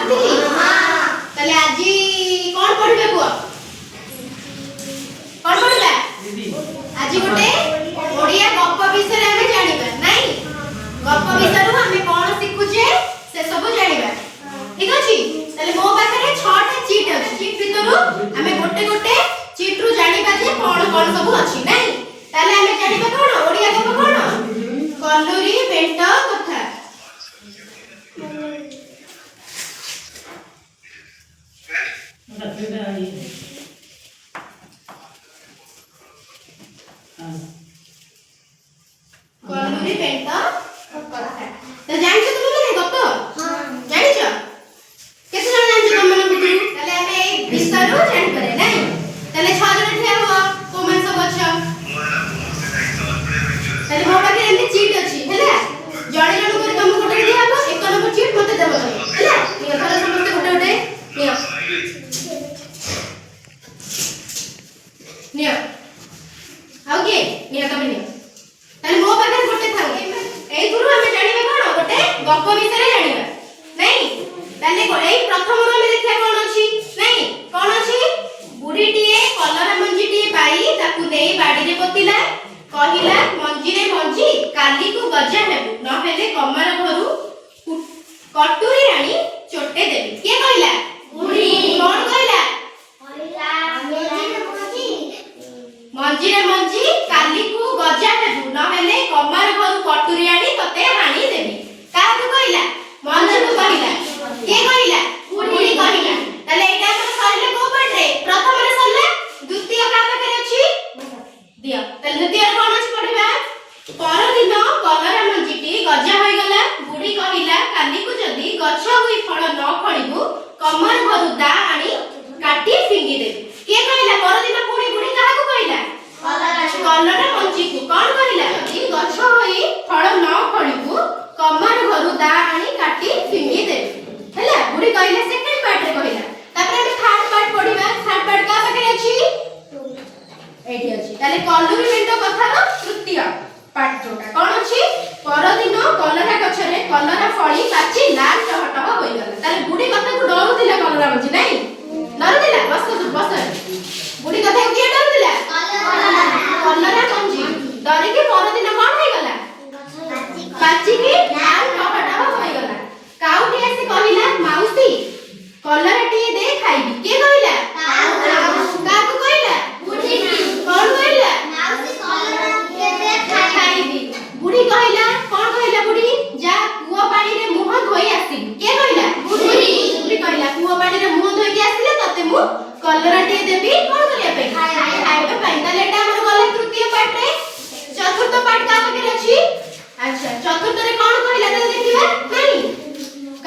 ଆସିଛି? ତାହେଲେ ଆଜି କଣ ପଢିବେ କୁହ? କଣ ପଢିବା? ଆଜି ଗୋଟେ ଓଡ଼ିଆ ଗପ ବିଷୟରେ ଆମେ ଜାଣିବା ନାଇଁ? ଗପ ବିଷୟରୁ ଆମେ କଣ ଶିଖୁଛେ ସେ ସବୁ ଜାଣିବା। ଠିକ ଅଛି? ତାହେଲେ ମୋ ପାଖରେ 6ଟା ଚିଟ୍ ଅଛି। ଚିଟ୍ ଭିତରୁ ଆମେ ଗୋଟେ ଗୋଟେ ଚିଟ୍ ରୁ ଜାଣିବା ଯେ କଣ କଣ ସବୁ ଅଛି ନାଇଁ? ତାହେଲେ ଆମେ ଜାଣିବା କଣ ଓଡ଼ିଆ ଗପ କଣ? କଲୁରୀ ବେଣ୍ଟ କଥା। କଲୁରୀ ବେଣ୍ଟ କଥା। ତ ଜାଣିଛ ତୁମେ ଗପ? ଜାଣିଛ? କେତେ ଜଣ ଜାଣିଛ ତମମାନଙ୍କ ଭିତରୁ? ତାହେଲେ ଆମେ ଏଇ ବିଷୟରୁ ଜାଣିପାରିବା ନାଇଁ? ତାହେଲେ 6 ଜଣ ଠିଆ ହୁଅ। କୋଉମାନେ ସବୁ ଅଛ? ତାହେଲେ ମୋ ପାଖରେ ଏମିତି ଚିଟ୍ ଅଛି ହେଲା? ଜଣେ ଜଣ କରି ତମକୁ ଗୋଟେ ଦିଆ ହବ। 1 ନମ୍ବର ଚିଟ୍ ମତେ ଦେବ ତମେ ହେଲା? ନିଅ ଧର ସମସ୍ତେ ଗୋଟେ ଗୋଟେ ନିଅ। ନିଅ ଆଉ କିଏ? ନିଅ ତମେ ନିଅ। ତାହେଲେ ମୋ ପାଖରେ ଗୋଟେ ଥାଉ। ଏଇଥିରୁ ଆମେ ଜାଣିବା କଣ ଗୋଟେ ଗପ ବିଷୟରେ ଜାଣିବା ନାଇଁ? ତାହେଲେ ଏଇ ପ୍ରଥମରୁ ଆମେ ଦେଖିବା କଣ ଅଛି ନାଇଁ? କଣ ଅଛି? ବୁଢ଼ୀଟିଏ କଲରା ମଞ୍ଜିଟିଏ ପାଇ ତାକୁ ନେଇ ବାଡ଼ିରେ ପୋତିଲା। କହିଲା ମଞ୍ଜିରେ ମଞ୍ଜି କାଲିକୁ ଗଜା ହେବୁ, ନହେଲେ କମାର ଘରୁ କଟୁରୀ ଆଣି ଚୋଟେ ଦେବି। କିଏ କହିଲା? ବୁଢ଼ୀ। କଣ କହିଲା? ମଞ୍ଜିରେ ମଞ୍ଜି କାଲିକୁ ଗଜା ହେବୁ, ନହେଲେ କମାର ଘରୁ କଟୁରୀ ଆଣି ତତେ ହାଣି ଦେବି। କାହାକୁ କହିଲା? ମଞ୍ଜିକୁ କହିଲା। କିଏ କହିଲା? ବୁଢ଼ୀ କହିଲା। ତାହେଲେ ଏଇଟା ଆମର ସରିଲା କୋଉ ପାଠରେ? ପ୍ରଥମରେ ସରିଲା। ଦ୍ୱିତୀୟ କାହା ପାଖରେ ଅଛି? ଦିଅ। ତାହେଲେ ଦ୍ୱିତୀୟରେ କଣ ଅଛି ପଢିବା? ପରଦିନ କଲରା ମଞ୍ଜିଟି ଗଜା ହୋଇଗଲା। ବୁଢ଼ୀ କହିଲା କାଲିକୁ ଯଦି ଗଛ ହୋଇ ଫଳ ନ ଫଳିବୁ, କମାର ଘରୁ ଦା ଆଣି କାଟି ଫିଙ୍ଗି ଦେବି। କିଏ କହିଲା? ପରଦିନ ପୁଣି ବୁଢ଼ୀ କାହାକୁ କହିଲା? କଲରା ମଞ୍ଜିକୁ। କଣ କହିଲା? ଯଦି ଗଛ ହୋଇ ଫଳ ନ ଫଳିବୁ, କମାର ଘରୁ ଦା ଆଣି କାଟି ଫିଙ୍ଗି ଦେବି। ହେଲା? ବୁଢ଼ୀ କହିଲା ସେକେଣ୍ଡ ପାର୍ଟରେ କହିଲା। ତାପରେ ଆମେ ଥାର୍ଡ ପାର୍ଟ ପଢିବା। ଥାର୍ଡ ପାର୍ଟ କାହା ପାଖରେ ଅଛି? ଏଇଠି ଅଛି। ତାହେଲେ କଲୁରୀ ବେଣ୍ଟ କଥାର ତୃତୀୟ ପାର୍ଟ ଯୋଉଟା କଣ ଅଛି? ପରଦିନ କଲରା ଗଛରେ କଲରା ଫଳି ପାଚି ଲାଲ ଟହଟହ ହୋଇଗଲା। ତାହେଲେ ବୁଢ଼ୀ କଥାକୁ ଡରୁଥିଲା କଲରା ମଞ୍ଜି ନାଇଁ? ଡରୁଥିଲା? ବସ ବସ। ବୁଢ଼ୀ କଥାକୁ କିଏ ଡରୁଥିଲା? କଲରା ମଞ୍ଜି। ଡରିକି ପରଦିନ କଣ ହେଇଗଲା? ପାଚିକି ଲାଲ ଟହଟହ ହୋଇଗଲା। କାଉଟି ଆସି କହିଲା ମାଉସୀ କଲରାଟିଏ ଦେ ଖାଇବି। କିଏ କହିଲା? କାହାକୁ କହିଲା? ବୁଢ଼ୀକି। କଣ କହିଲା? ଖାଇବି। ବୁଢ଼ୀ କହିଲା କଣ କହିଲା ବୁଢ଼ୀ? ଯା କୂଅ ପାଣିରେ ମୁହଁ ଧୋଇ ଆସିବୁ। କିଏ କହିଲା? ବୁଢ଼ୀ। ବୁଢ଼ୀ କହିଲା କୂଅ ପାଣିରେ ମୁହଁ ଧୋଇକି ଆସିଲେ ତତେ ମୁଁ କଲରାଟିଏ ଦେବି କଣ କରିବା ପାଇଁ? ଖାଇବା ପାଇଁ। ତାହେଲେ ଏଟା ଆମର ଗଲା ତୃତୀୟ ପାର୍ଟରେ। ଚତୁର୍ଥ ପାର୍ଟ କାହା ପାଖରେ ଅଛି? ଆଚ୍ଛା ଚତୁର୍ଥରେ କଣ କହିଲା ତାହେଲେ ଦେଖିବା ନାଇଁ?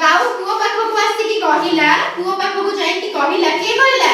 କାଉ କୂଅ ପାଖକୁ ଆସିକି କହିଲା, କୂଅ ପାଖକୁ ଯାଇକି କହିଲା। କିଏ କହିଲା?